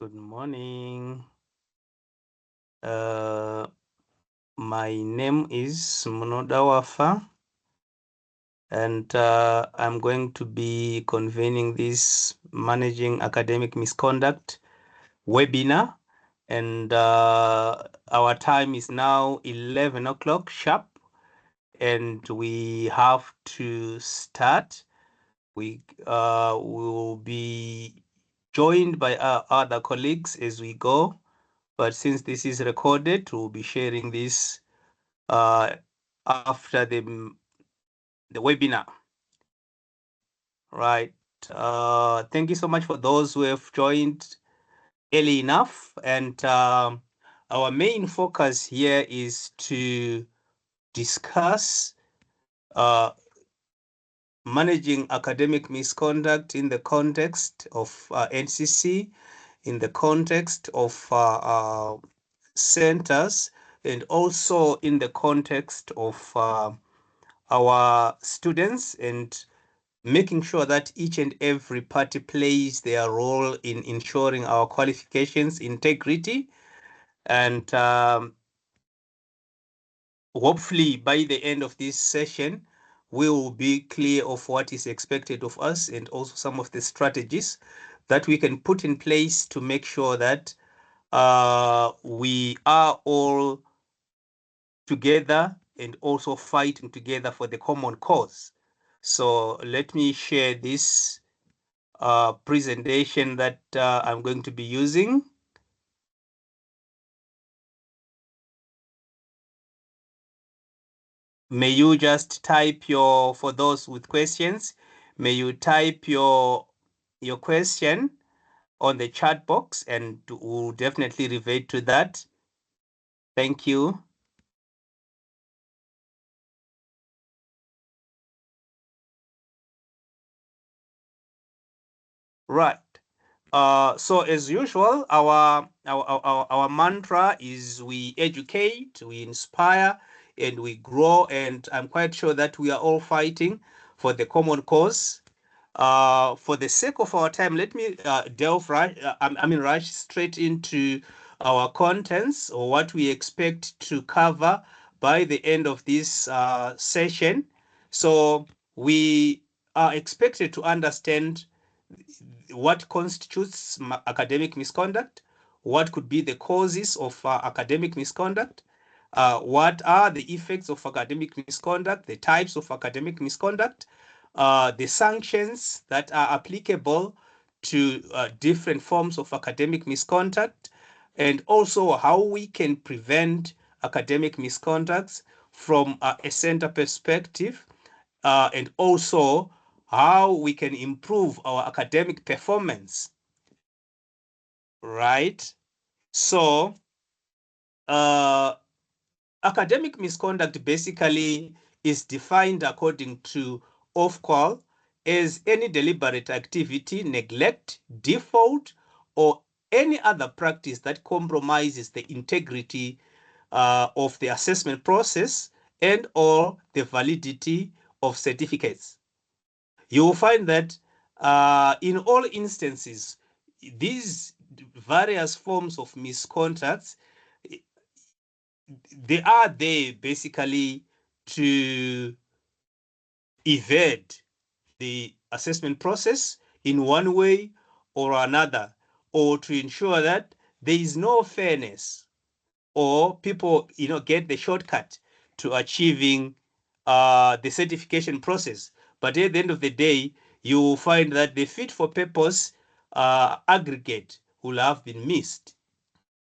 Good morning. My name is Munoda Wafa, and I'm going to be convening this Managing Academic Misconduct webinar. And our time is now 11 o'clock sharp, and we have to start. We will be joined by our other colleagues as we go. But since this is recorded, we'll be sharing this after the webinar. Right. Thank you so much for those who have joined early enough. And our main focus here is to discuss managing academic misconduct in the context of NCC, in the context of centers, and also in the context of our students, and making sure that each and every party plays their role in ensuring our qualifications integrity. And hopefully by the end of this session, we will be clear of what is expected of us, and also some of the strategies that we can put in place to make sure that we are all together and also fighting together for the common cause. So let me share this presentation that I'm going to be using. May you just type for those with questions, may you type your question on the chat box, and we'll definitely revert to that. Thank you. Right. So as usual, our mantra is we educate, we inspire, and we grow. And I'm quite sure that we are all fighting for the common cause. For the sake of our time, let me rush straight into our contents, or what we expect to cover by the end of this session. So we are expected to understand what constitutes academic misconduct, what could be the causes of academic misconduct, what are the effects of academic misconduct, the types of academic misconduct, the sanctions that are applicable to different forms of academic misconduct, and also how we can prevent academic misconducts from a center perspective, and also how we can improve our academic performance, right? So academic misconduct basically is defined according to Ofqual as any deliberate activity, neglect, default, or any other practice that compromises the integrity of the assessment process and or the validity of certificates. You will find that in all instances, these various forms of misconducts, they are there basically to evade the assessment process in one way or another, or to ensure that there is no fairness, or people get the shortcut to achieving the certification process. But at the end of the day, you will find that the fit for purpose aggregate will have been missed.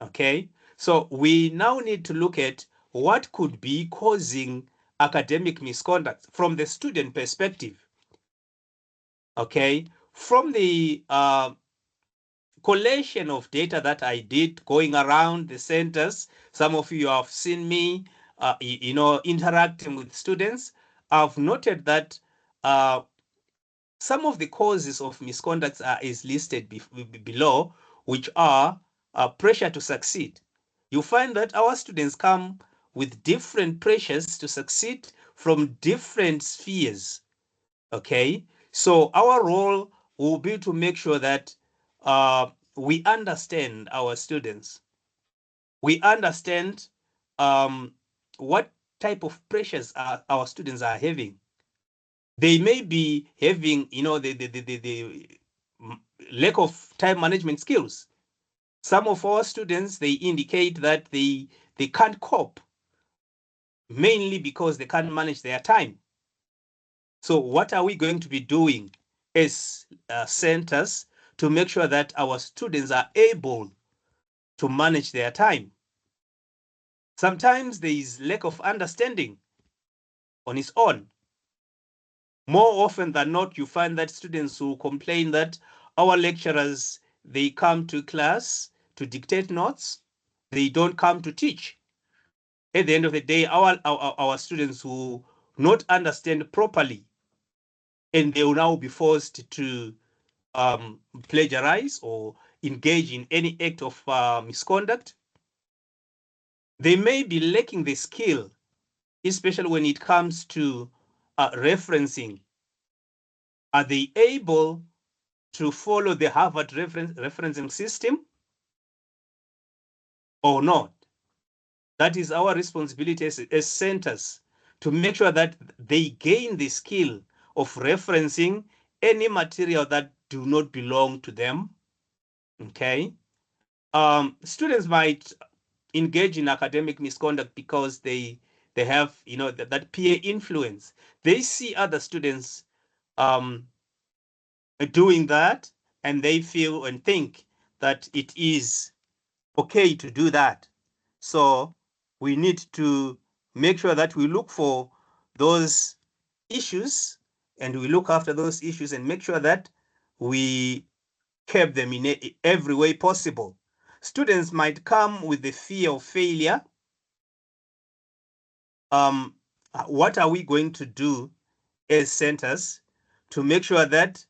Okay, so we now need to look at what could be causing academic misconduct from the student perspective. Okay, from the collation of data that I did going around the centers, some of you have seen me, interacting with students. I've noted that some of the causes of misconduct is listed below, which are pressure to succeed. You find that our students come with different pressures to succeed from different spheres. Okay, so our role will be to make sure that we understand our students. We understand what type of pressures our students are having. They may be having, the lack of time management skills. Some of our students, they indicate that they can't cope, mainly because they can't manage their time. So what are we going to be doing as centers to make sure that our students are able to manage their time? Sometimes there is lack of understanding on its own. More often than not, you find that students who complain that our lecturers, they come to class to dictate notes, they don't come to teach. At the end of the day, our students will not understand properly, and they will now be forced to plagiarize or engage in any act of misconduct. They may be lacking the skill, especially when it comes to referencing. Are they able to follow the Harvard referencing system or not? That is our responsibility as centers, to make sure that they gain the skill of referencing any material that do not belong to them. Okay. Students might engage in academic misconduct because they have, that peer influence. They see other students doing that, and they feel and think that it is okay to do that. So we need to make sure that we look for those issues, and we look after those issues and make sure that we curb them in every way possible. Students might come with the fear of failure. What are we going to do as centers to make sure that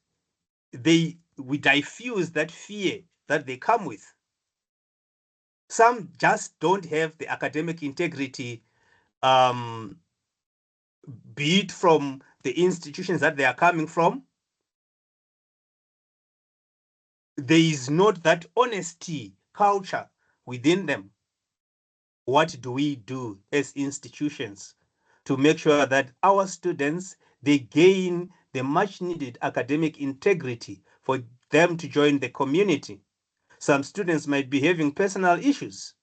we diffuse that fear that they come with? Some just don't have the academic integrity, be it from the institutions that they are coming from. There is not that honesty culture within them. What do we do as institutions to make sure that our students, they gain the much needed academic integrity for them to join the community? Some students might be having personal issues,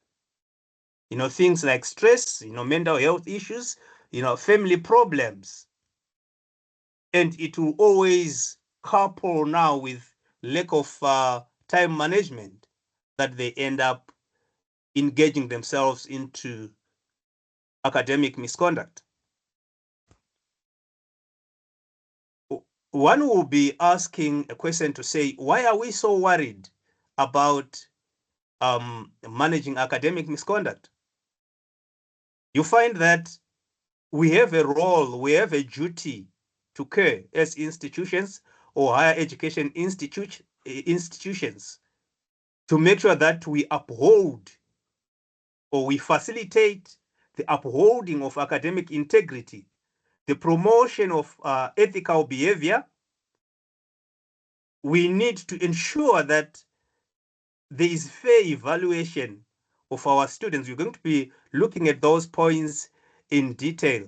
things like stress, mental health issues, family problems. And it will always couple now with lack of time management, that they end up engaging themselves into academic misconduct. One will be asking a question to say, why are we so worried about managing academic misconduct? You find that we have a role, we have a duty to care as institutions or higher education institutions, to make sure that we uphold or we facilitate the upholding of academic integrity, the promotion of ethical behavior. We need to ensure that there is fair evaluation of our students. We're going to be looking at those points in detail.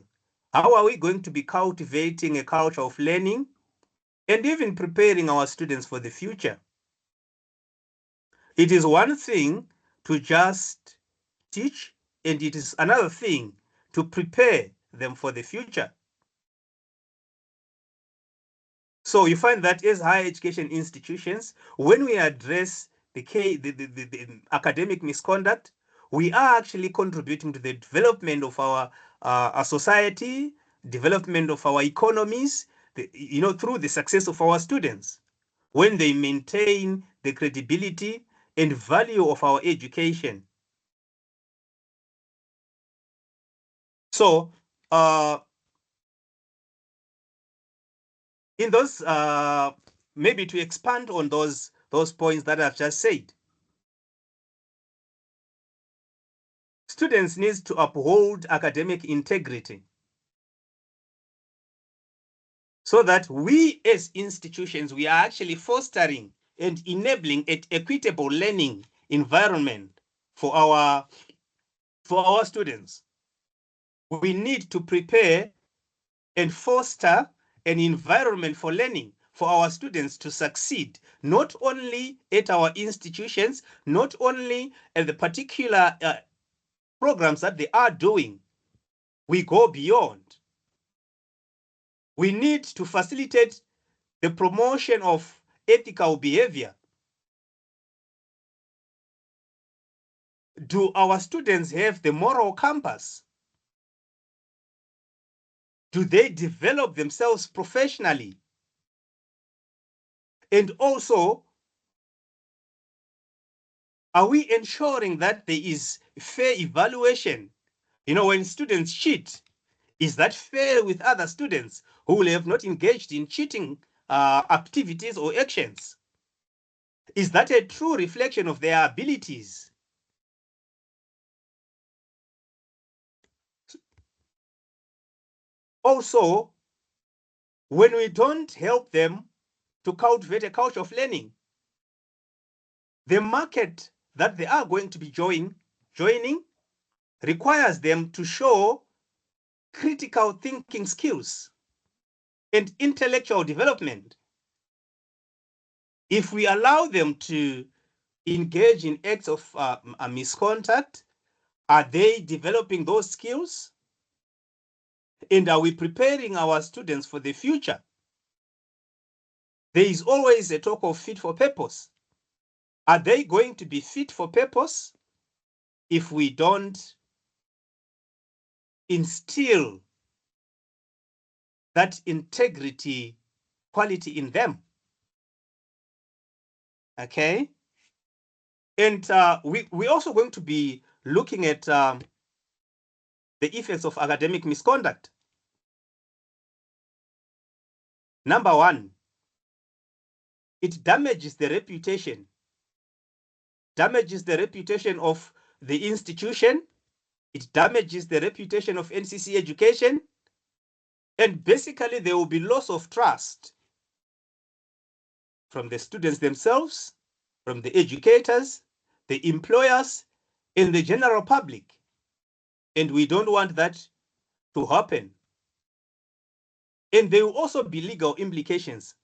How are we going to be cultivating a culture of learning and even preparing our students for the future? It is one thing to just teach, and it is another thing to prepare them for the future. So you find that as higher education institutions, when we address the academic misconduct, we are actually contributing to the development of our society, development of our economies, through the success of our students, when they maintain the credibility and value of our education. So in those, maybe to expand on those points that I've just said, students need to uphold academic integrity so that we as institutions, we are actually fostering and enabling an equitable learning environment for our students. We need to prepare and foster an environment for learning for our students to succeed, not only at our institutions, not only at the particular programs that they are doing. We go beyond. We need to facilitate the promotion of ethical behavior. Do our students have the moral compass? Do they develop themselves professionally? And also, are we ensuring that there is fair evaluation? You know, when students cheat, is that fair with other students who will have not engaged in cheating activities or actions? Is that a true reflection of their abilities? Also, when we don't help them to cultivate a culture of learning, the market that they are going to be joining requires them to show critical thinking skills and intellectual development. If we allow them to engage in acts of misconduct, are they developing those skills? And are we preparing our students for the future? There is always a talk of fit for purpose. Are they going to be fit for purpose if we don't instill that integrity quality in them? Okay. And we're also going to be looking at the effects of academic misconduct. Number one, it damages the reputation of the institution. It damages the reputation of NCC education. And basically, there will be loss of trust from the students themselves, from the educators, the employers, and the general public. And we don't want that to happen. And there will also be legal implications.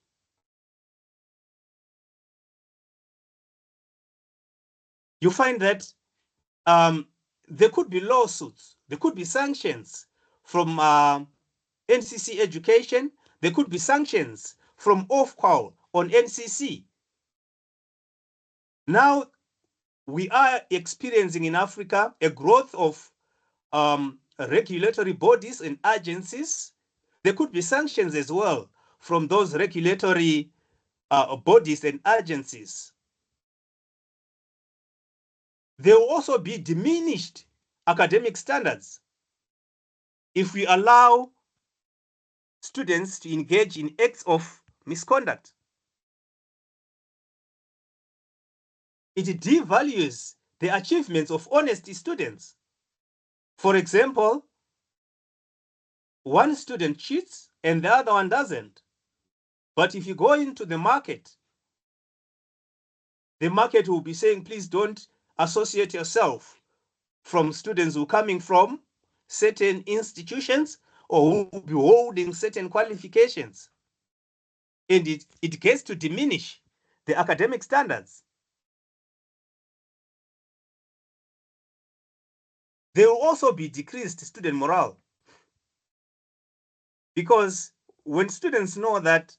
You find that there could be lawsuits, there could be sanctions from NCC education, there could be sanctions from Ofqual on NCC. Now, we are experiencing in Africa a growth of regulatory bodies and agencies. There could be sanctions as well from those regulatory bodies and agencies. There will also be diminished academic standards if we allow students to engage in acts of misconduct. It devalues the achievements of honest students. For example, one student cheats and the other one doesn't. But if you go into the market will be saying, please don't associate yourself from students who are coming from certain institutions or who will be holding certain qualifications. And it gets to diminish the academic standards. There will also be decreased student morale. Because when students know that,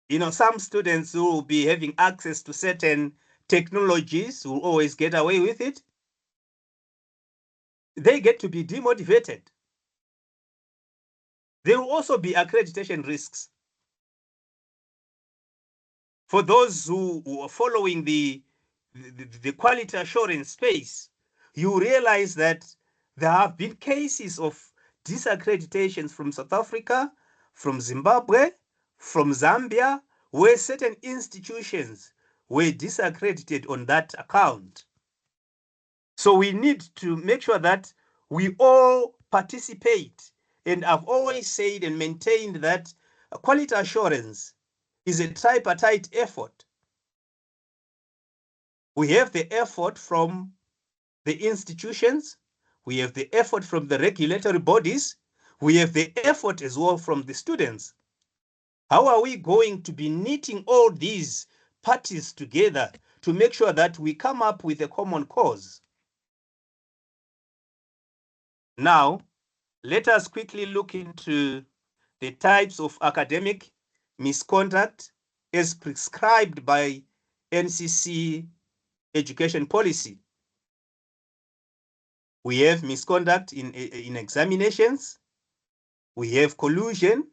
you know, some students who will be having access to certain technologies will always get away with it, they get to be demotivated. There will also be accreditation risks. For those who are following the quality assurance space, you realize that there have been cases of disaccreditations from South Africa, from Zimbabwe, from Zambia, where certain institutions were disaccredited on that account. So we need to make sure that we all participate. And I've always said and maintained that quality assurance is a tripartite effort. We have the effort from the institutions, we have the effort from the regulatory bodies, we have the effort as well from the students. How are we going to be knitting all these parties together to make sure that we come up with a common cause? Now, let us quickly look into the types of academic misconduct as prescribed by NCC education policy. We have misconduct in examinations, we have collusion,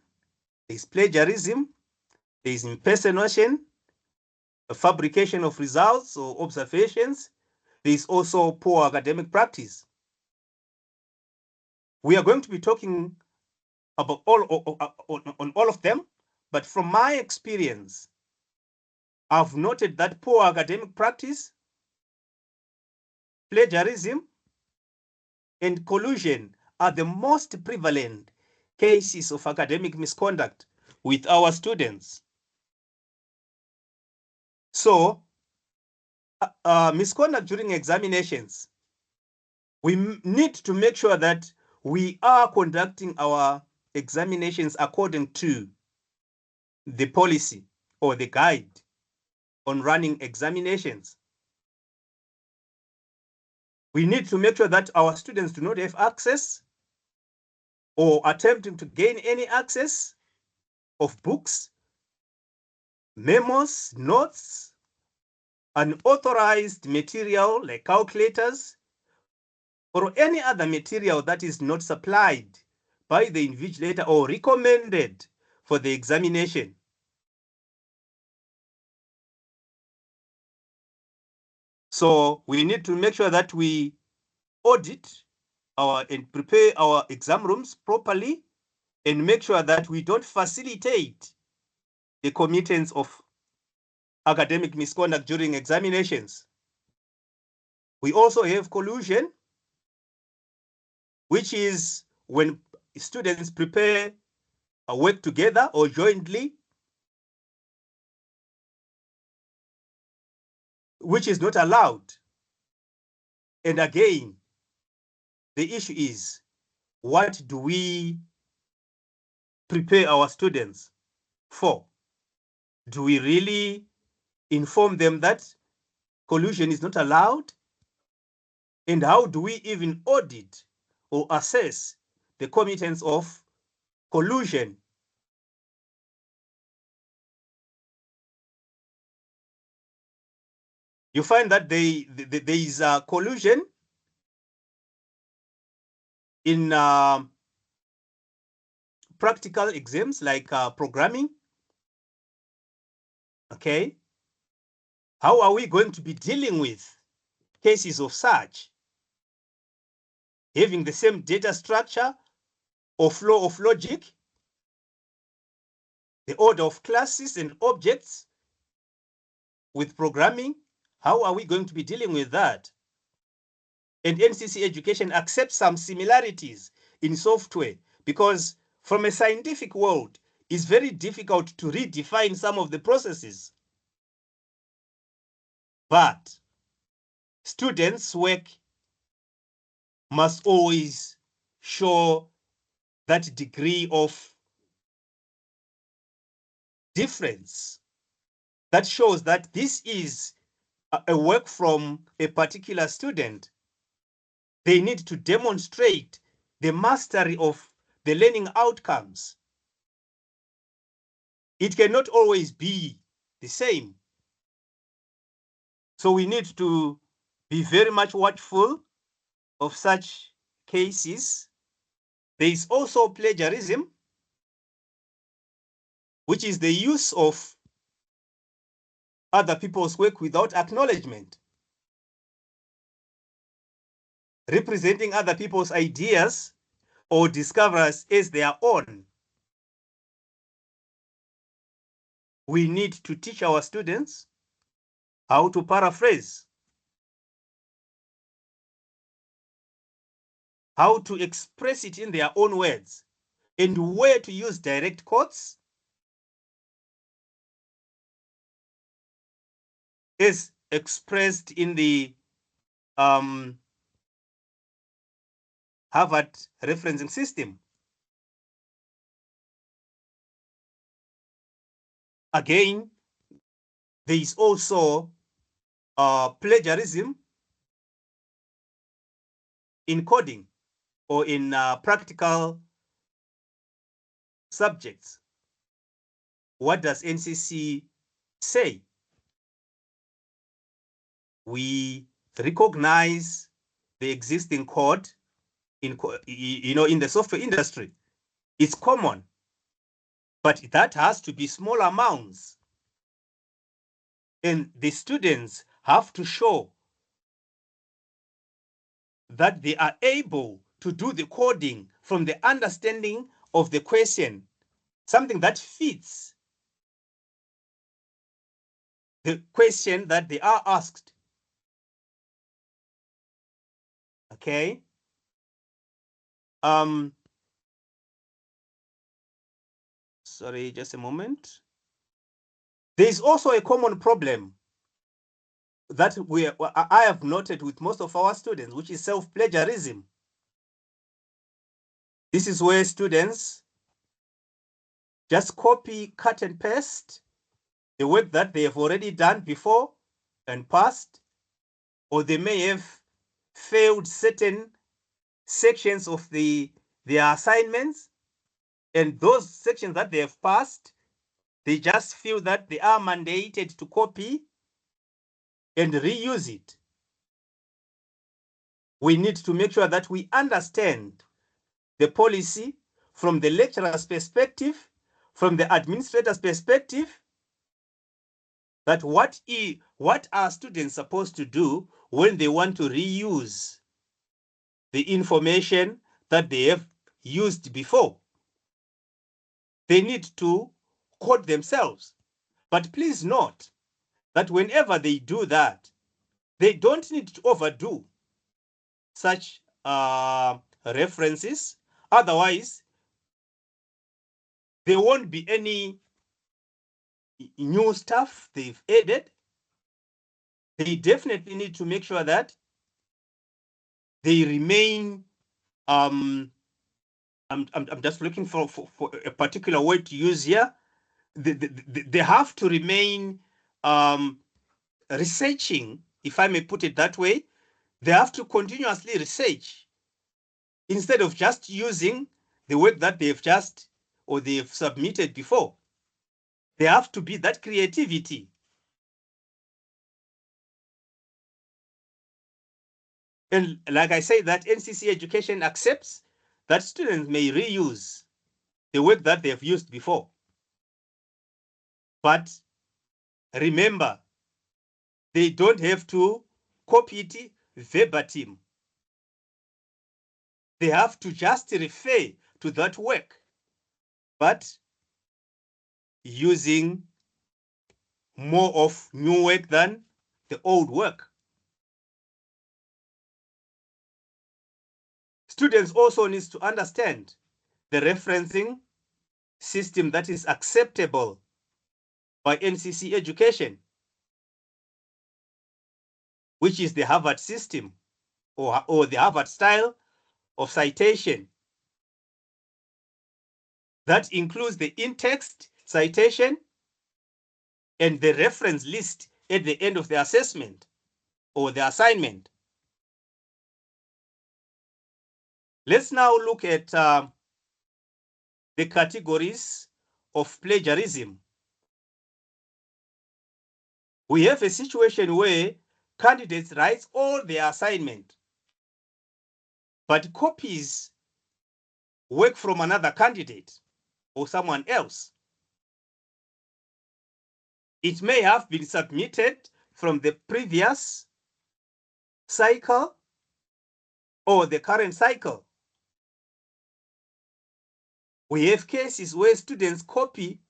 there's plagiarism, there's impersonation, a fabrication of results or observations, there's also poor academic practice. We are going to be talking about on all of them, but from my experience, I've noted that poor academic practice, plagiarism, and collusion are the most prevalent cases of academic misconduct with our students. So, misconduct during examinations, we need to make sure that we are conducting our examinations according to the policy or the guide on running examinations. We need to make sure that our students do not have access or attempting to gain any access of books, memos, notes, unauthorized material like calculators, or any other material that is not supplied by the invigilator or recommended for the examination. So we need to make sure that we audit and prepare our exam rooms properly and make sure that we don't facilitate the committance of academic misconduct during examinations. We also have collusion, which is when students prepare a work together or jointly, which is not allowed. And again, the issue is, what do we prepare our students for? Do we really inform them that collusion is not allowed? And how do we even audit or assess the committance of collusion? You find that there is collusion in practical exams like programming. Okay, how are we going to be dealing with cases of such? Having the same data structure or flow of logic, the order of classes and objects with programming, how are we going to be dealing with that? And NCC education accepts some similarities in software because from a scientific world, it's very difficult to redefine some of the processes. But students' work must always show that degree of difference that shows that this is a work from a particular student. They need to demonstrate the mastery of the learning outcomes. It cannot always be the same. So we need to be very much watchful of such cases. There is also plagiarism, which is the use of other people's work without acknowledgement, representing other people's ideas or discoveries as their own. We need to teach our students how to paraphrase, how to express it in their own words, and where to use direct quotes as expressed in the Harvard referencing system. Again, there is also plagiarism in coding or in practical subjects. What does NCC say? We recognize the existing code in the software industry. It's common, but that has to be small amounts. And the students have to show that they are able to do the coding from the understanding of the question, something that fits the question that they are asked. Okay. Sorry, just a moment. There is also a common problem that I have noted with most of our students, which is self-plagiarism. This is where students just copy, cut and paste the work that they have already done before and passed, or they may have failed certain sections of their assignments, and those sections that they have passed, they just feel that they are mandated to copy and reuse it. We need to make sure that we understand the policy from the lecturer's perspective, from the administrator's perspective, that what are students supposed to do when they want to reuse the information that they have used before. They need to code themselves. But please note that whenever they do that, they don't need to overdo such references. Otherwise, there won't be any new stuff they've added. They definitely need to make sure that they remain, I'm just looking for a particular word to use here. They have to remain researching, if I may put it that way. They have to continuously research instead of just using the work that they've submitted before. There have to be that creativity. And like I say, that NCC education accepts that students may reuse the work that they've used before. But remember, they don't have to copy it verbatim. They have to just refer to that work, but using more of new work than the old work. Students also need to understand the referencing system that is acceptable by NCC education, which is the Harvard system or the Harvard style of citation. That includes the in-text citation and the reference list at the end of the assessment or the assignment. Let's now look at the categories of plagiarism. We have a situation where candidates write all their assignment, but copies work from another candidate or someone else. It may have been submitted from the previous cycle or the current cycle. We have cases where students copy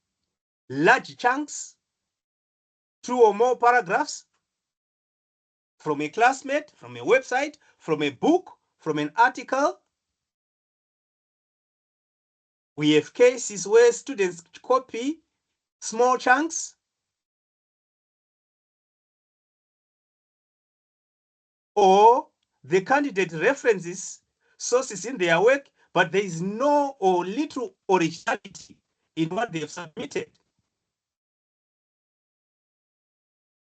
large chunks, 2 or more paragraphs from a classmate, from a website, from a book, from an article. We have cases where students copy small chunks or the candidate references sources in their work, but there is no or little originality in what they have submitted.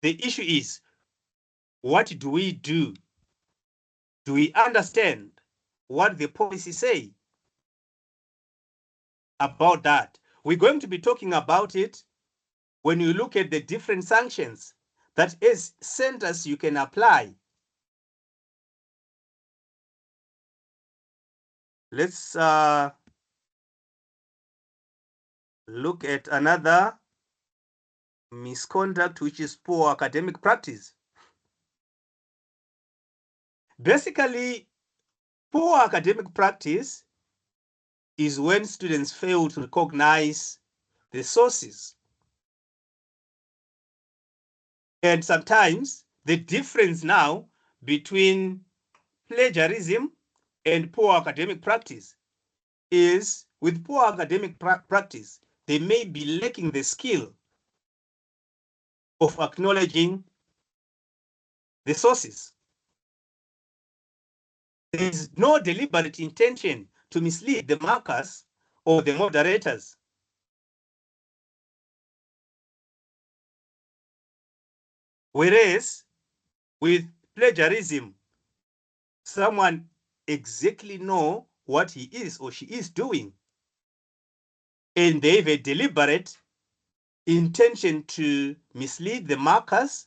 The issue is, what do we do? Do we understand what the policy say about that? We're going to be talking about it when you look at the different sanctions that as centers you can apply. Let's look at another misconduct, which is poor academic practice. Basically, poor academic practice is when students fail to recognize the sources. And sometimes the difference now between plagiarism and poor academic practice is, with poor academic practice, they may be lacking the skill of acknowledging the sources. There is no deliberate intention to mislead the markers or the moderators. Whereas with plagiarism, someone exactly know what he is or she is doing, and they have a deliberate intention to mislead the markers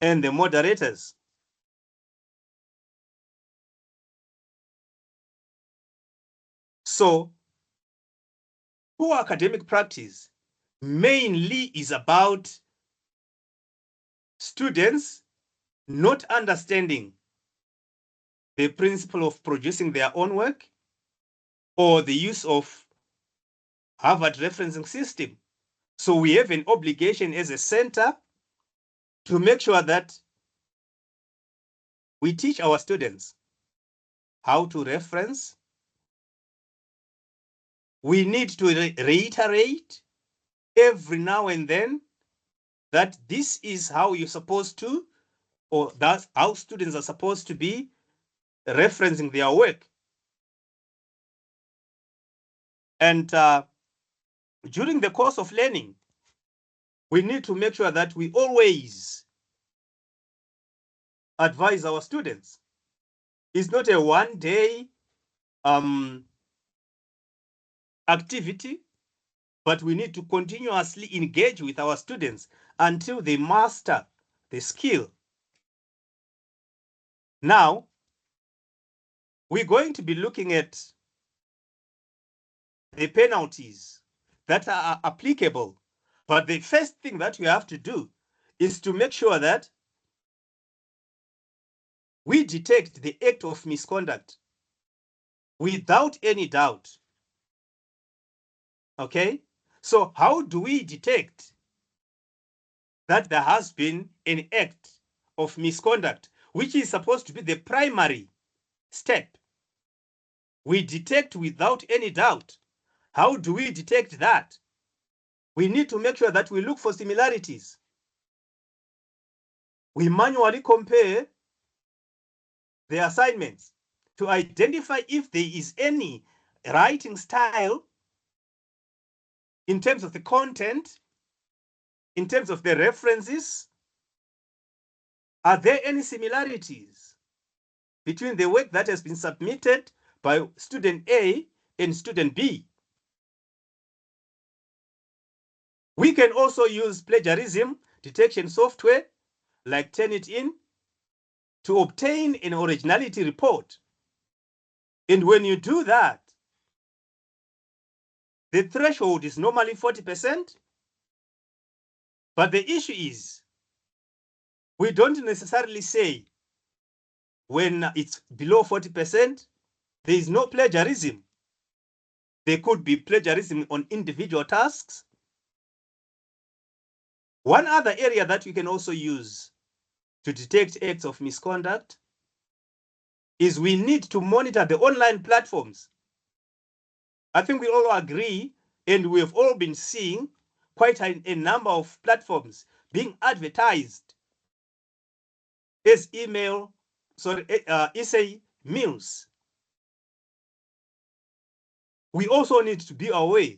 and the moderators. So poor academic practice mainly is about students not understanding the principle of producing their own work or the use of Harvard referencing system. So we have an obligation as a center to make sure that we teach our students how to reference. We need to reiterate every now and then that this is how you're supposed to, or that's how students are supposed to be referencing their work. And during the course of learning, we need to make sure that we always advise our students. It's not a one-day activity, but we need to continuously engage with our students until they master the skill. Now, we're going to be looking at the penalties that are applicable. But the first thing that we have to do is to make sure that we detect the act of misconduct without any doubt. Okay? So how do we detect that there has been an act of misconduct, which is supposed to be the primary step? We detect without any doubt. How do we detect that? We need to make sure that we look for similarities. We manually compare the assignments to identify if there is any writing style in terms of the content, in terms of the references. Are there any similarities between the work that has been submitted by student A and student B? We can also use plagiarism detection software like Turnitin to obtain an originality report. And when you do that, the threshold is normally 40%. But the issue is, we don't necessarily say when it's below 40%, there is no plagiarism. There could be plagiarism on individual tasks. One other area that we can also use to detect acts of misconduct is we need to monitor the online platforms. I think we all agree, and we have all been seeing quite a number of platforms being advertised as essay meals. We also need to be aware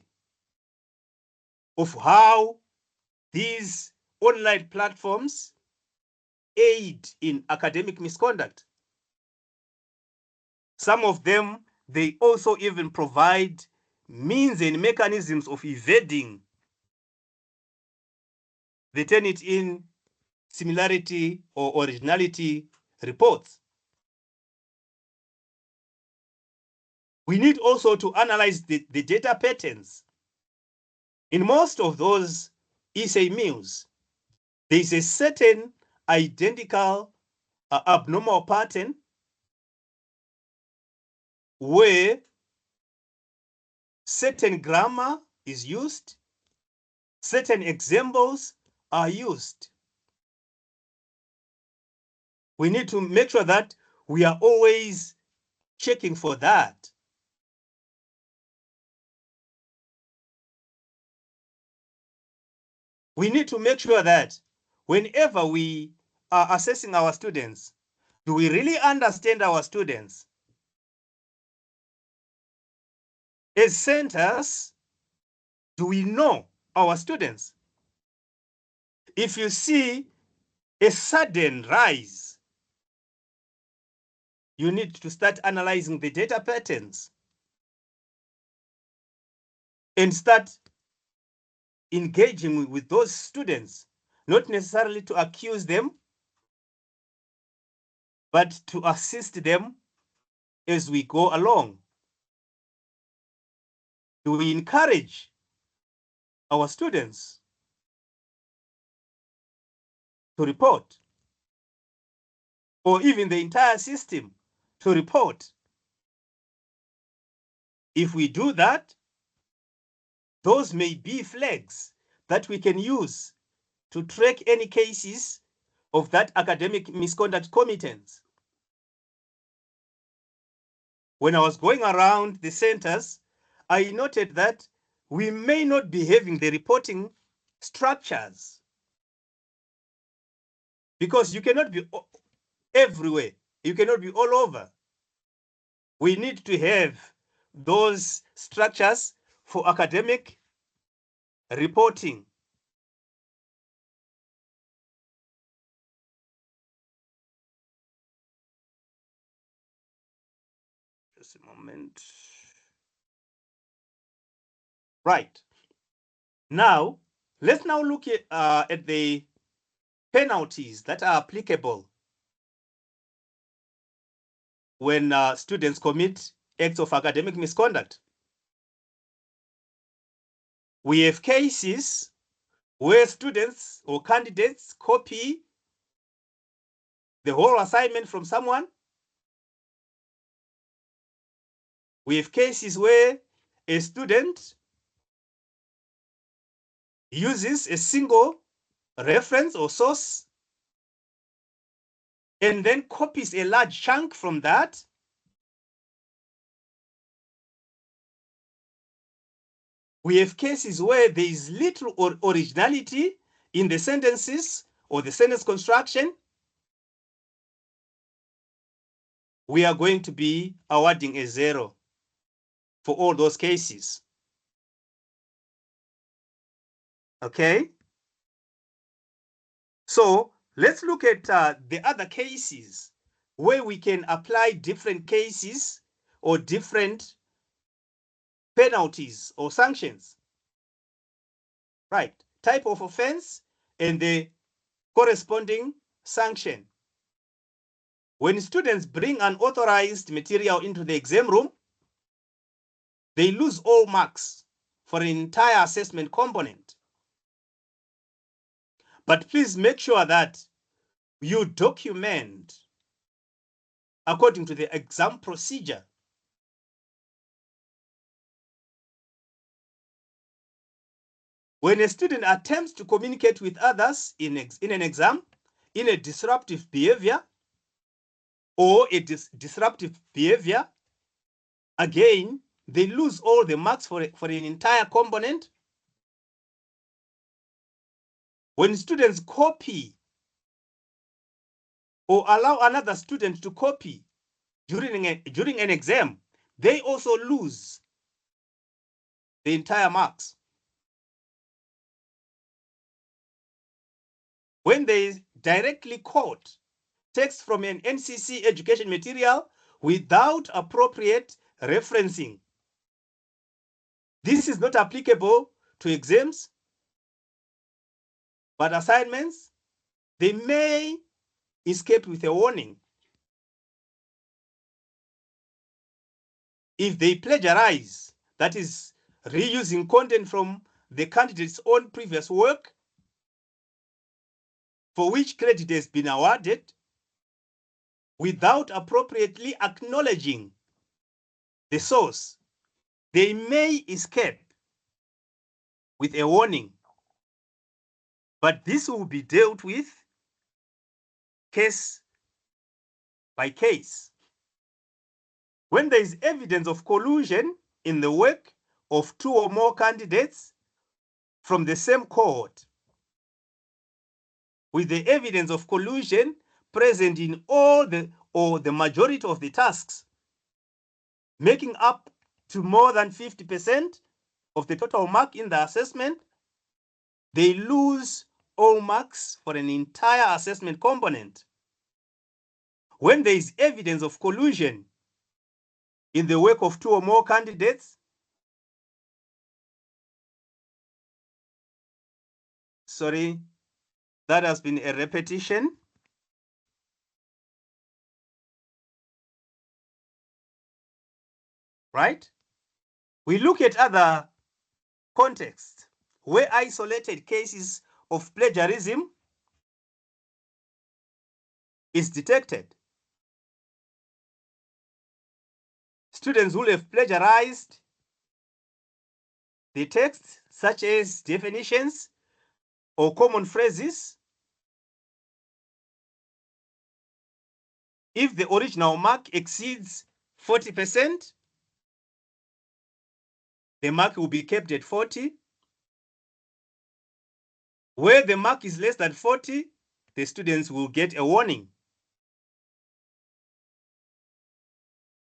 of how these online platforms aid in academic misconduct. Some of them, they also even provide means and mechanisms of evading the Turnitin similarity or originality reports. We need also to analyze the data patterns. In most of those essay meals, there is a certain identical abnormal pattern where certain grammar is used, certain examples are used. We need to make sure that we are always checking for that. We need to make sure that whenever we are assessing our students, do we really understand our students? As centers, do we know our students? If you see a sudden rise, you need to start analyzing the data patterns and start engaging with those students, not necessarily to accuse them, but to assist them as we go along. Do we encourage our students to report, or even the entire system to report? If we do that, those may be flags that we can use to track any cases of that academic misconduct committance. When I was going around the centers, I noted that we may not be having the reporting structures, because you cannot be everywhere. You cannot be all over. We need to have those structures for academic reporting. Just a moment. Right. Now, let's now look at the penalties that are applicable when students commit acts of academic misconduct. We have cases where students or candidates copy the whole assignment from someone. We have cases where a student uses a single reference or source and then copies a large chunk from that. We have cases where there is little originality in the sentences or the sentence construction. We are going to be awarding a 0 for all those cases. Okay? So let's look at the other cases where we can apply different cases or different penalties or sanctions. Right, type of offense and the corresponding sanction. When students bring unauthorized material into the exam room, they lose all marks for an entire assessment component. But please make sure that you document according to the exam procedure. When a student attempts to communicate with others in an exam in a disruptive behavior or a disruptive behavior, again, they lose all the marks for an entire component. When students copy or allow another student to copy during an exam, they also lose the entire marks. When they directly quote text from an NCC education material without appropriate referencing, this is not applicable to exams, but assignments, they may escape with a warning. If they plagiarize, that is, reusing content from the candidate's own previous work, for which credit has been awarded, without appropriately acknowledging the source, they may escape with a warning. But this will be dealt with case by case. When there is evidence of collusion in the work of two or more candidates from the same cohort, with the evidence of collusion present in all or the majority of the tasks, making up to more than 50% of the total mark in the assessment, they lose all marks for an entire assessment component. When there is evidence of collusion in the work of two or more candidates, sorry, that has been a repetition. Right? We look at other contexts where isolated cases of plagiarism is detected. Students who have plagiarized the text, such as definitions or common phrases, if the original mark exceeds 40%, the mark will be kept at 40. Where the mark is less than 40, the students will get a warning.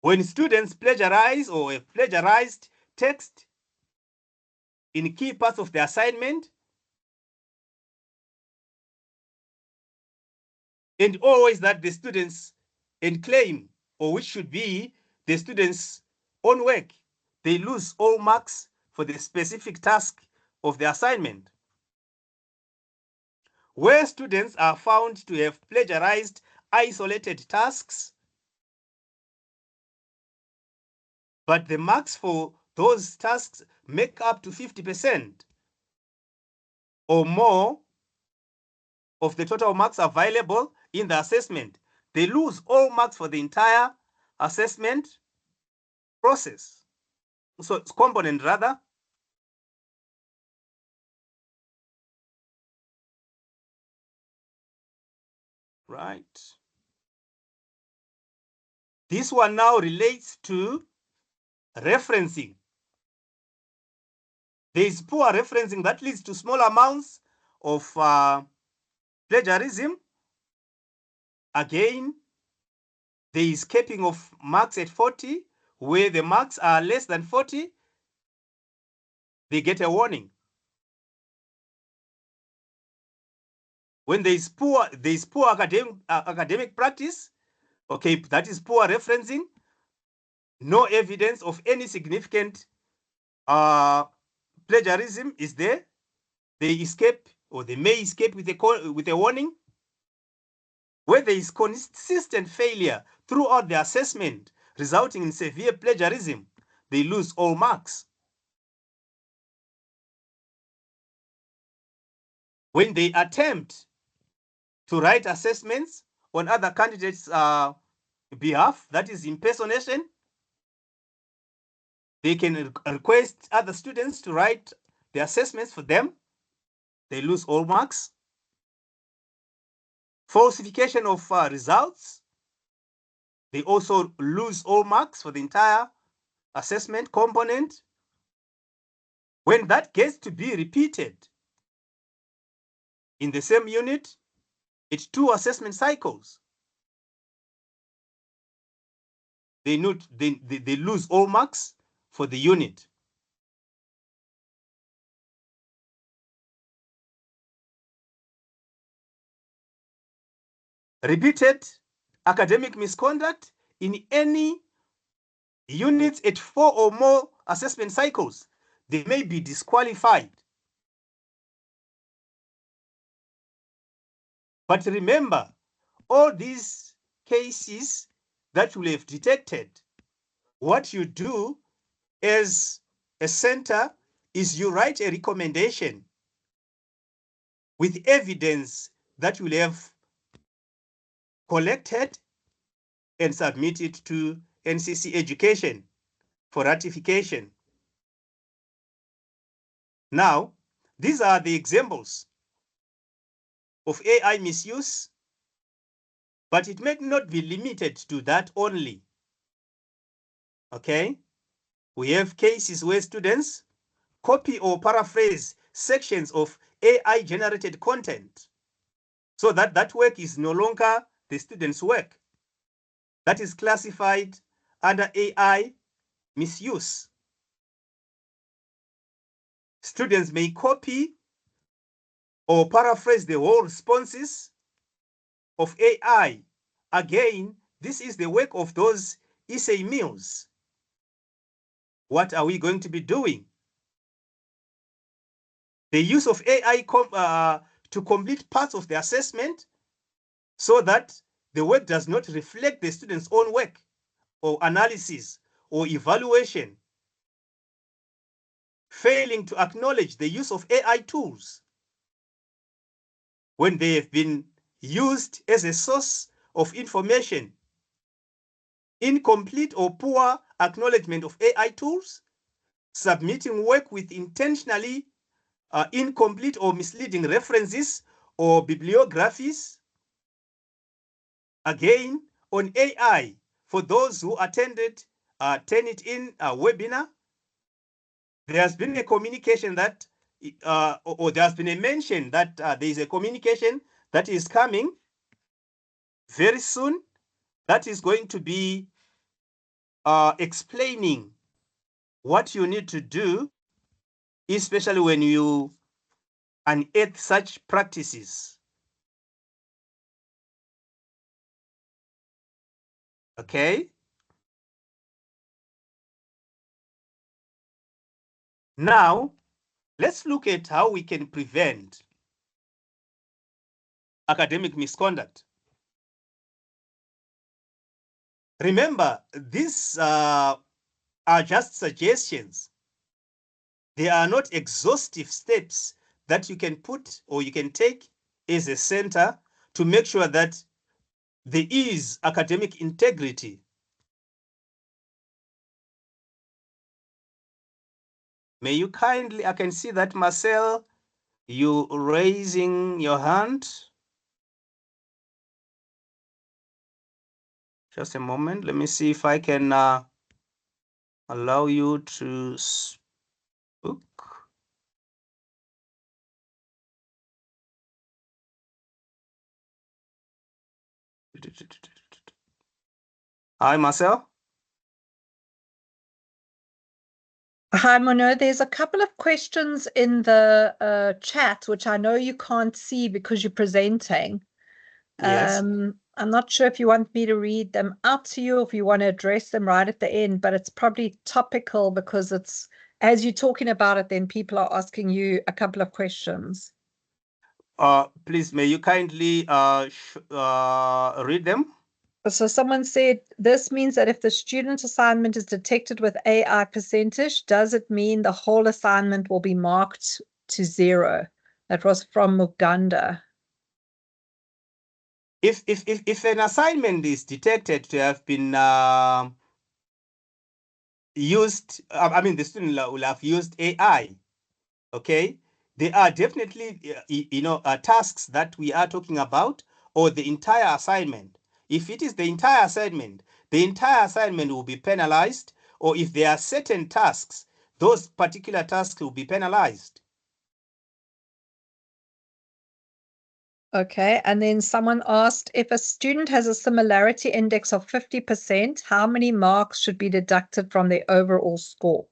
When students plagiarize or have plagiarized text in key parts of the assignment, and always that the students claim, or which should be the students' own work, they lose all marks for the specific task of the assignment. Where students are found to have plagiarized isolated tasks, but the marks for those tasks make up to 50% or more of the total marks available in the assessment, they lose all marks for the entire assessment process. So it's component rather. Right. This one now relates to referencing. There is poor referencing that leads to small amounts of plagiarism. Again, there is capping of marks at 40. Where the marks are less than 40, they get a warning. When there is poor academic practice, okay, that is poor referencing, no evidence of any significant plagiarism is there, they escape, or they may escape with a warning. Where there is consistent failure throughout the assessment resulting in severe plagiarism, they lose all marks. When they attempt to write assessments on other candidates' behalf, that is impersonation, they can request other students to write the assessments for them, they lose all marks. Falsification of results, they also lose all marks for the entire assessment component. When that gets to be repeated in the same unit, it's 2 assessment cycles, they lose all marks for the unit. Repeated academic misconduct in any units at 4 or more assessment cycles, they may be disqualified. But remember, all these cases that you have detected, what you do as a center is you write a recommendation with evidence that you have collected and submit it to NCC Education for ratification. Now, these are the examples of AI misuse, but it may not be limited to that only. Okay? We have cases where students copy or paraphrase sections of AI-generated content so that work is no longer the student's work. That is classified under AI misuse. Students may copy or paraphrase the whole responses of AI. Again, this is the work of those essay mills. What are we going to be doing? The use of AI to complete parts of the assessment so that the work does not reflect the student's own work or analysis or evaluation. Failing to acknowledge the use of AI tools when they have been used as a source of information. Incomplete or poor acknowledgement of AI tools, submitting work with intentionally incomplete or misleading references or bibliographies. Again, on AI, for those who attended Turnitin webinar, there has been a communication that, or there has been a mention that there is a communication that is coming very soon that is going to be explaining what you need to do, especially when you unearth such practices. Okay? Now, let's look at how we can prevent academic misconduct. Remember, these are just suggestions. They are not exhaustive steps that you can put or you can take as a center to make sure that there is academic integrity. May you kindly, I can see that Marcel, you raising your hand. Just a moment, let me see if I can allow you to speak. Hi, Marcel. Hi, Mono. There's a couple of questions in the chat, which I know you can't see because you're presenting. Yes. I'm not sure if you want me to read them out to you, or if you want to address them right at the end, but it's probably topical because it's, as you're talking about it, then people are asking you a couple of questions. Please, may you kindly read them? So someone said, this means that if the student assignment is detected with AI percentage, does it mean the whole assignment will be marked to 0? That was from Muganda. If an assignment is detected to have been used, I mean, the student will have used AI, okay? There are definitely, tasks that we are talking about, or the entire assignment. If it is the entire assignment will be penalized, or if there are certain tasks, those particular tasks will be penalized. Okay, and then someone asked, if a student has a similarity index of 50%, how many marks should be deducted from their overall score?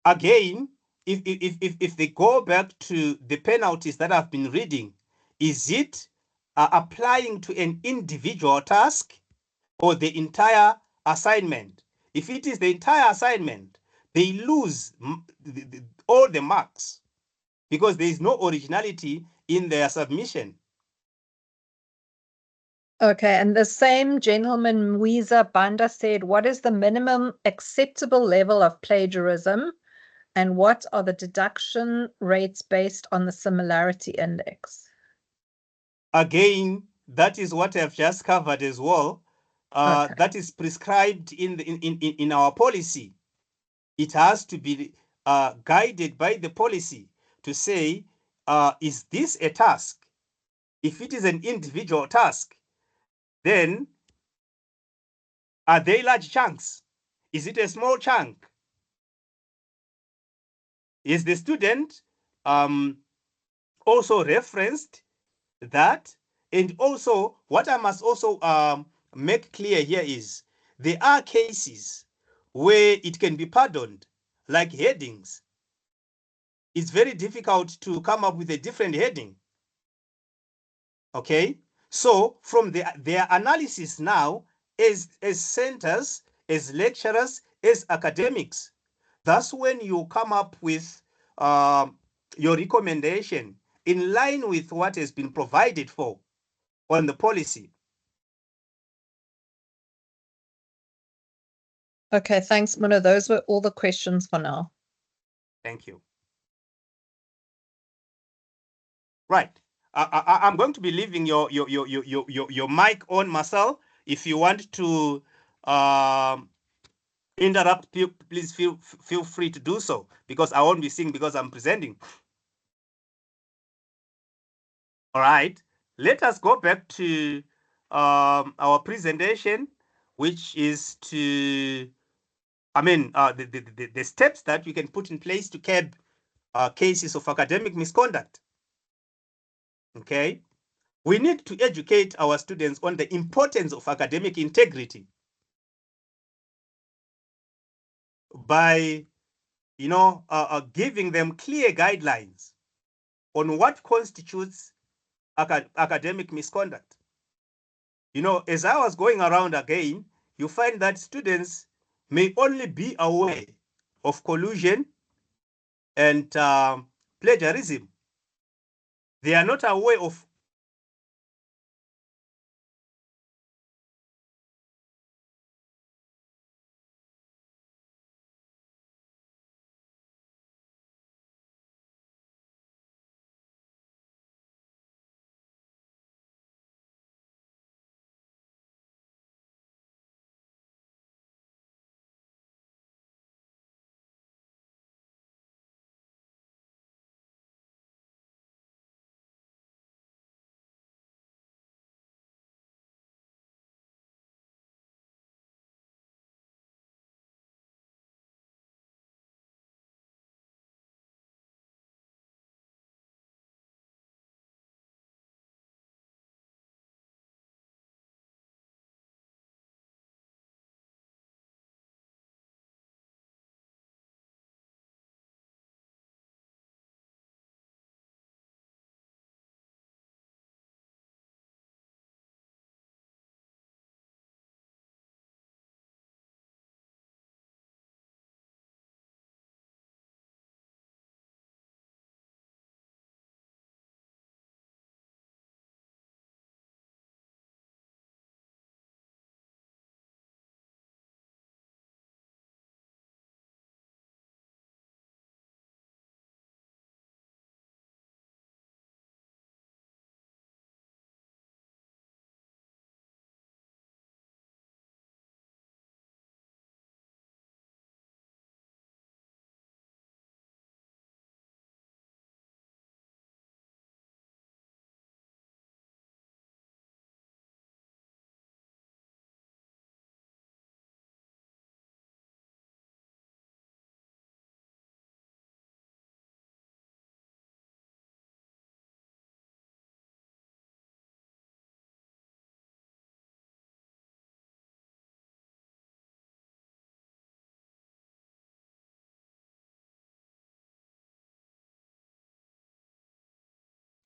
Again, if they go back to the penalties that I've been reading, is it applying to an individual task or the entire assignment? If it is the entire assignment, they lose all the marks because there is no originality in their submission. Okay, and the same gentleman, Mwiza Banda, said, what is the minimum acceptable level of plagiarism and what are the deduction rates based on the similarity index? Again, that is what I've just covered as well. Okay. That is prescribed in our policy. It has to be guided by the policy to say, is this a task? If it is an individual task, then are they large chunks? Is it a small chunk? Is the student also referenced that? And also, what I must also make clear here is there are cases where it can be pardoned, like headings. It's very difficult to come up with a different heading. Okay, so from their analysis now, as centers, as lecturers, as academics, that's when you come up with your recommendation in line with what has been provided for on the policy. Okay, thanks, Muna. Those were all the questions for now. Thank you. Right. I'm going to be leaving your mic on, Marcel. If you want to interrupt, please feel free to do so, because I won't be seeing because I'm presenting. All right. Let us go back to our presentation, which is to, the steps that we can put in place to curb cases of academic misconduct. Okay. We need to educate our students on the importance of academic integrity by, giving them clear guidelines on what constitutes academic misconduct. As I was going around again, you find that students may only be aware of collusion and plagiarism. They are not aware of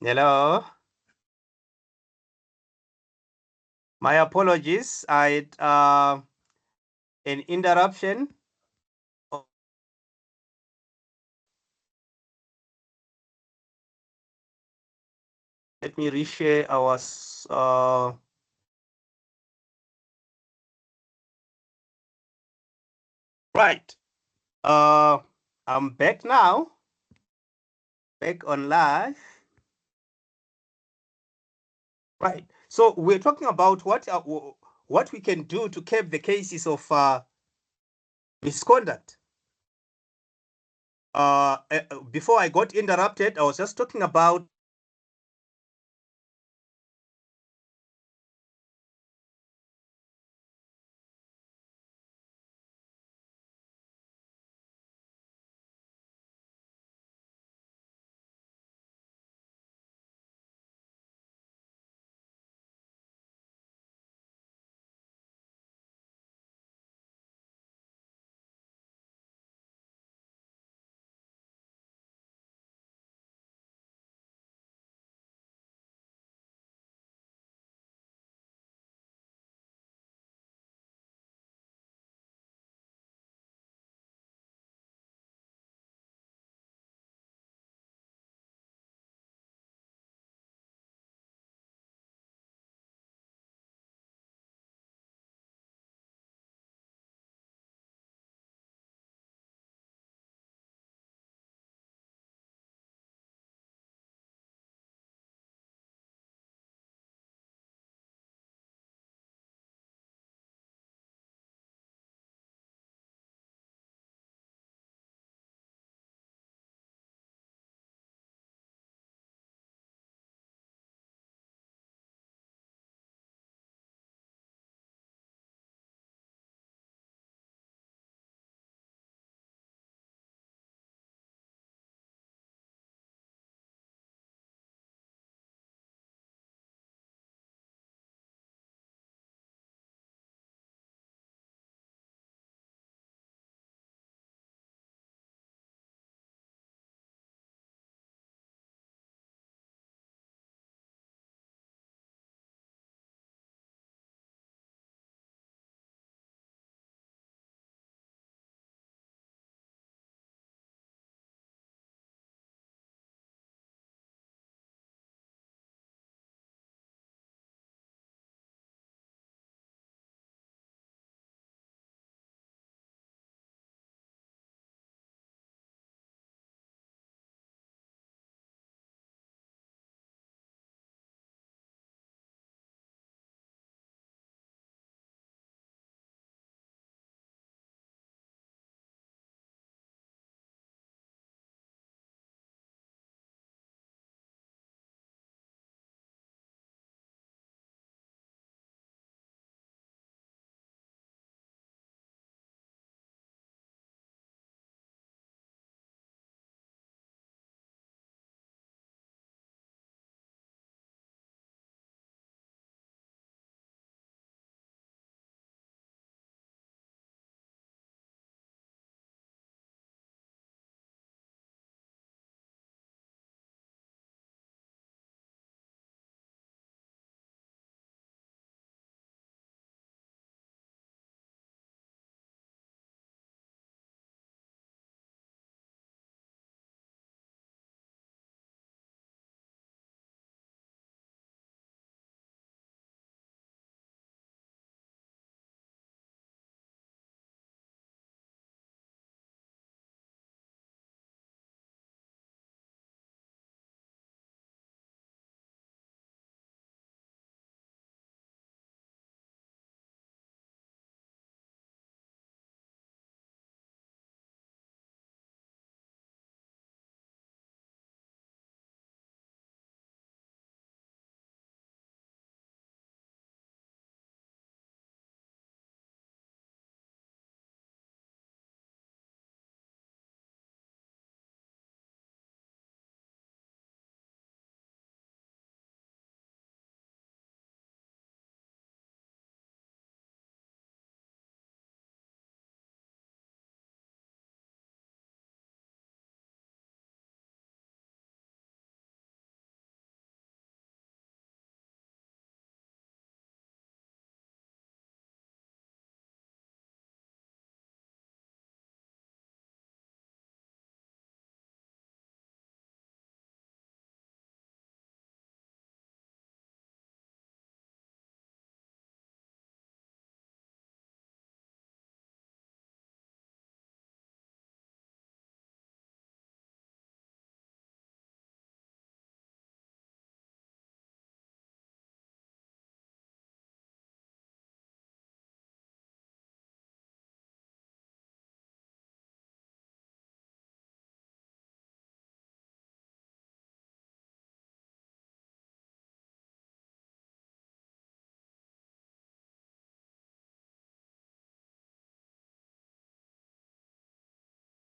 Hello. My apologies. I had an interruption. Let me reshare our right. I'm back now. Back on live. Right. So we're talking about what we can do to curb the cases of misconduct. Before I got interrupted, I was just talking about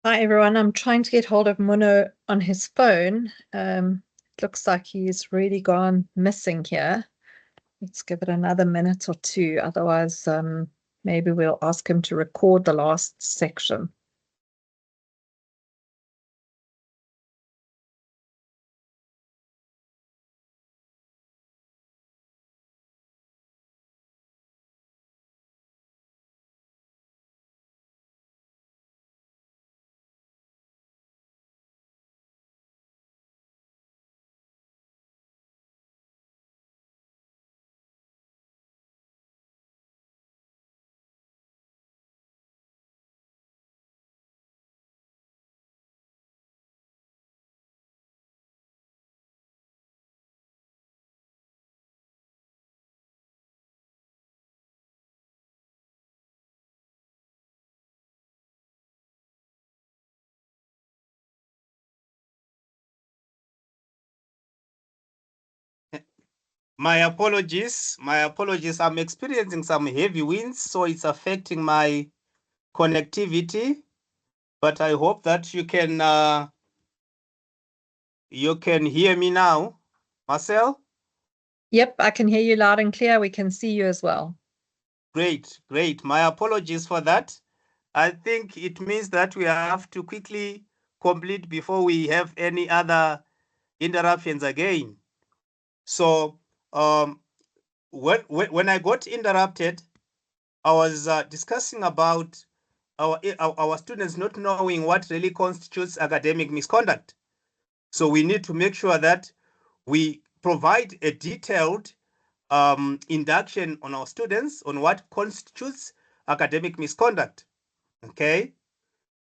Hi, everyone. I'm trying to get hold of Muno on his phone. Looks like he's really gone missing here. Let's give it another minute or two. Otherwise, maybe we'll ask him to record the last section. My apologies. My apologies. I'm experiencing some heavy winds, so it's affecting my connectivity. But I hope that you can hear me now. Marcel? Yep, I can hear you loud and clear. We can see you as well. Great, great. My apologies for that. I think it means that we have to quickly complete before we have any other interruptions again. So when I got interrupted, I was discussing about our students not knowing what really constitutes academic misconduct. So we need to make sure that we provide a detailed induction on our students on what constitutes academic misconduct. Okay.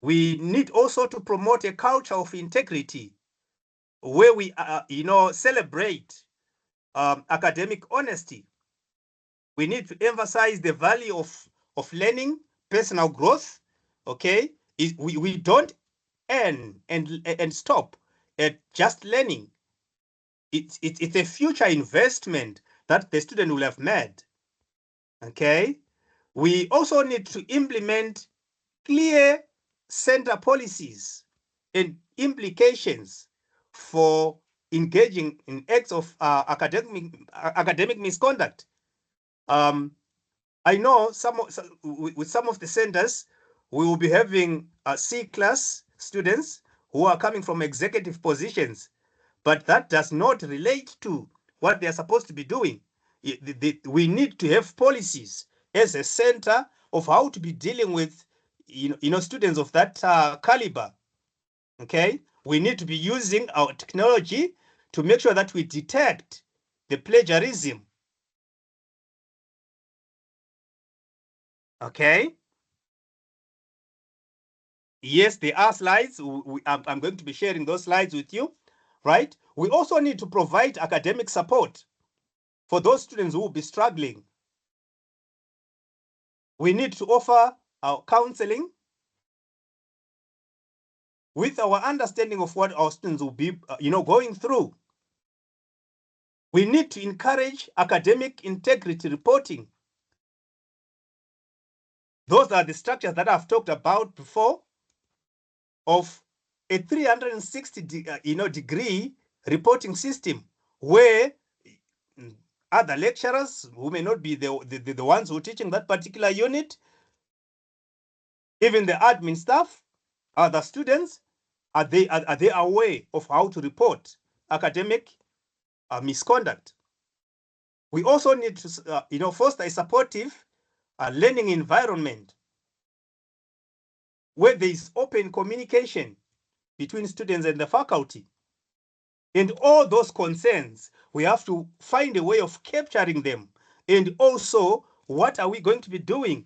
We need also to promote a culture of integrity where we, celebrate academic honesty. We need to emphasize the value of learning, personal growth. Okay. We don't end and stop at just learning. It's a future investment that the student will have made. Okay. We also need to implement clear center policies and implications for engaging in acts of academic misconduct. I know with some of the centers, we will be having C-class students who are coming from executive positions, but that does not relate to what they are supposed to be doing. We need to have policies as a center of how to be dealing with students of that caliber. Okay, we need to be using our technology to make sure that we detect the plagiarism. Okay. Yes, there are slides. I'm going to be sharing those slides with you, right? We also need to provide academic support for those students who will be struggling. We need to offer our counseling with our understanding of what our students will be, going through. We need to encourage academic integrity reporting. Those are the structures that I've talked about before of a 360 degree reporting system where other lecturers who may not be the ones who are teaching that particular unit, even the admin staff, other students, are they aware of how to report academic misconduct? We also need to foster a supportive learning environment where there is open communication between students and the faculty. And all those concerns, we have to find a way of capturing them. And also, what are we going to be doing,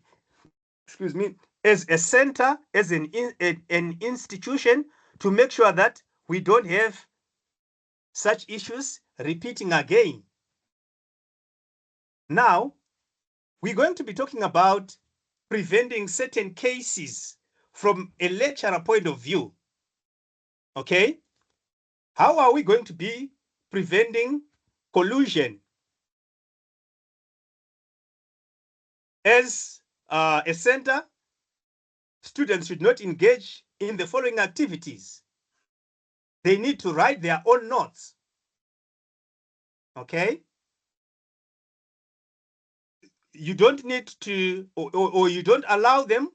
excuse me, as a center, as an institution, to make sure that we don't have such issues repeating again? Now, we're going to be talking about preventing certain cases from a lecturer point of view. Okay? How are we going to be preventing collusion? As a center, students should not engage in the following activities. They need to write their own notes. Okay? You don't need to, or you don't allow them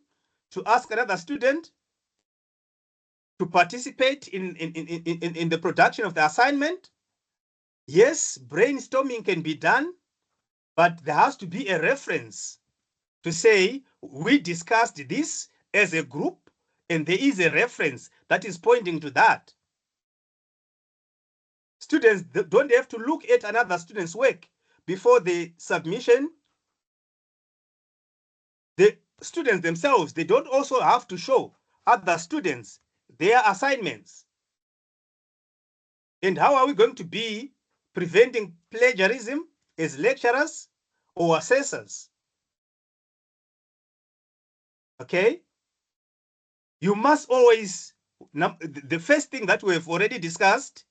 to ask another student to participate in the production of the assignment. Yes, brainstorming can be done, but there has to be a reference to say, we discussed this as a group, and there is a reference that is pointing to that. Students don't have to look at another student's work before the submission. The students themselves, they don't also have to show other students their assignments. And how are we going to be preventing plagiarism as lecturers or assessors? Okay? You must always, the first thing that we have already discussed.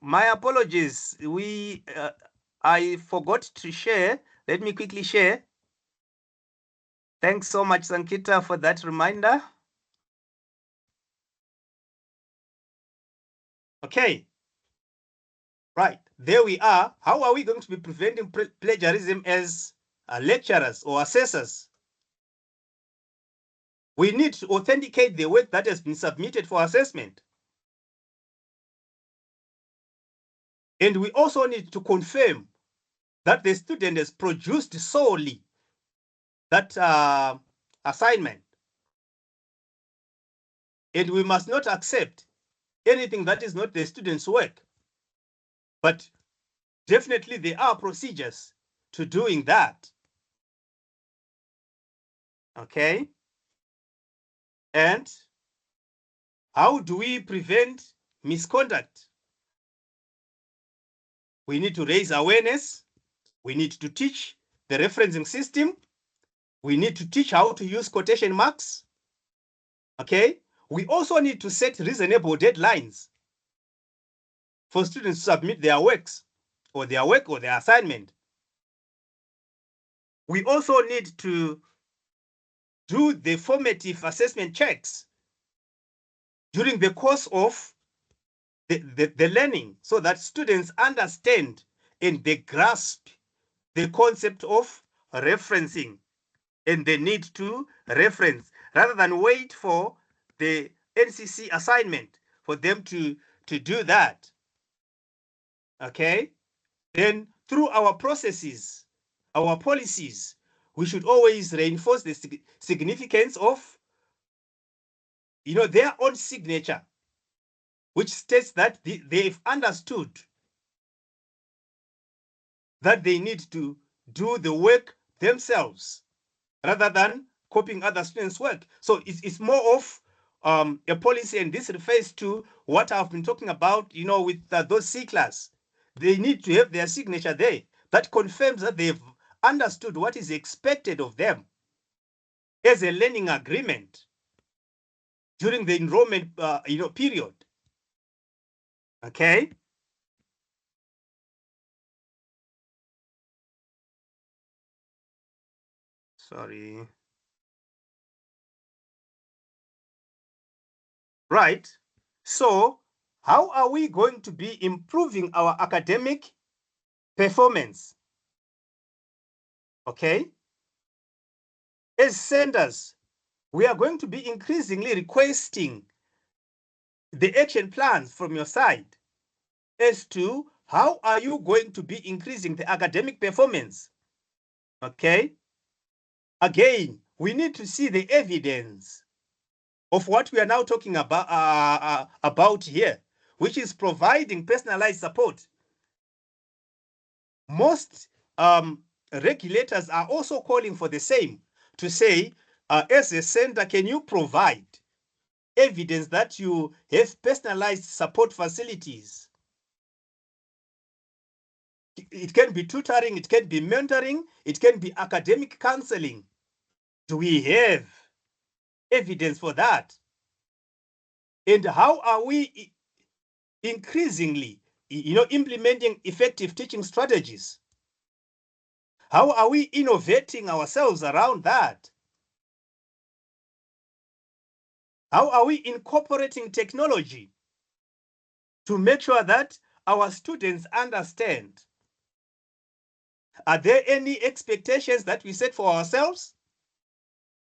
My apologies. I forgot to share. Let me quickly share. Thanks so much, Sankita, for that reminder. Okay. Right, there we are. How are we going to be preventing plagiarism as lecturers or assessors? We need to authenticate the work that has been submitted for assessment. And we also need to confirm that the student has produced solely that assignment. And we must not accept anything that is not the student's work. But definitely there are procedures to doing that. Okay? And how do we prevent misconduct? We need to raise awareness. We need to teach the referencing system. We need to teach how to use quotation marks. Okay? We also need to set reasonable deadlines for students to submit their works or their work or their assignment. We also need to do the formative assessment checks during the course of the learning so that students understand and they grasp the concept of referencing and the need to reference rather than wait for the NCC assignment for them to do that. Okay? Then through our processes, our policies, we should always reinforce the significance of their own signature, which states that they've understood that they need to do the work themselves rather than copying other students' work. So it's more of a policy, and this refers to what I've been talking about, with those C class. They need to have their signature there. That confirms that they've understood what is expected of them as a learning agreement during the enrollment period. Okay? Sorry. Right. So how are we going to be improving our academic performance? Okay? As senders, we are going to be increasingly requesting the action plans from your side as to how are you going to be increasing the academic performance. Okay? Again, we need to see the evidence of what we are now talking about here, which is providing personalized support. Most regulators are also calling for the same, to say, as a center, can you provide evidence that you have personalized support facilities? It can be tutoring, it can be mentoring, it can be academic counseling. Do we have evidence for that? And how are we increasingly implementing effective teaching strategies? How are we innovating ourselves around that? How are we incorporating technology to make sure that our students understand? Are there any expectations that we set for ourselves?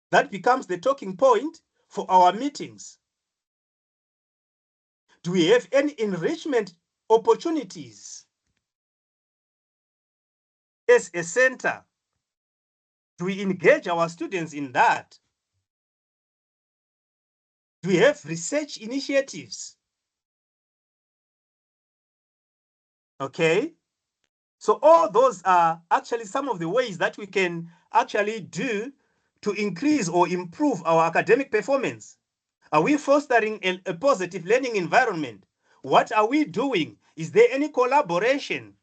That becomes the talking point for our meetings. Do we have any enrichment opportunities as a center? Do we engage our students in that? Do we have research initiatives? Okay. So all those are actually some of the ways that we can actually do to increase or improve our academic performance. Are we fostering a positive learning environment? What are we doing? Is there any collaboration?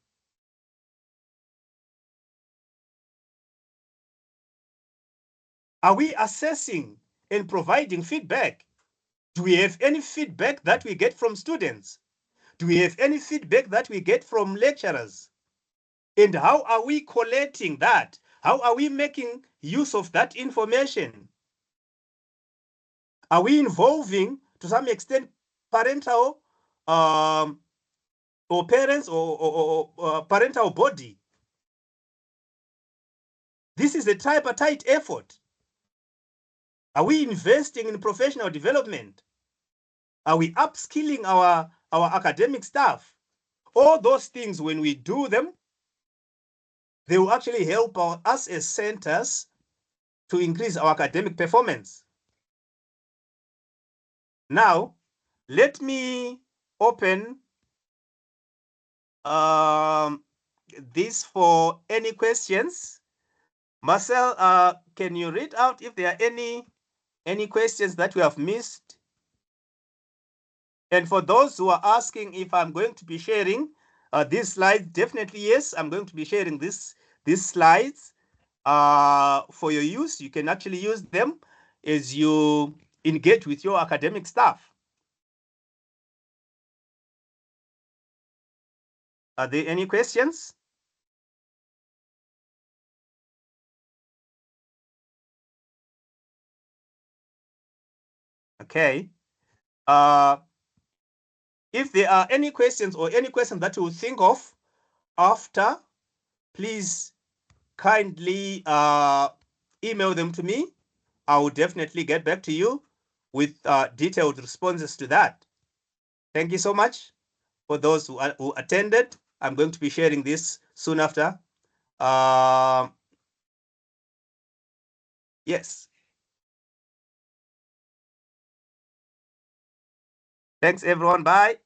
Are we assessing and providing feedback? Do we have any feedback that we get from students? Do we have any feedback that we get from lecturers? And how are we collating that? How are we making use of that information? Are we involving, to some extent, parental or parents or parental body? This is a tripartite effort. Are we investing in professional development? Are we upskilling our academic staff? All those things, when we do them, they will actually help us as centers to increase our academic performance. Now, let me open this for any questions. Marcel, can you read out if there are any questions that we have missed? And for those who are asking if I'm going to be sharing these slides, definitely yes, I'm going to be sharing these slides for your use. You can actually use them as you engage with your academic staff. Are there any questions? Okay. If there are any questions or any questions that you think of after, please kindly email them to me. I will definitely get back to you with detailed responses to that. Thank you so much for those who attended. I'm going to be sharing this soon after. Yes. Thanks, everyone. Bye.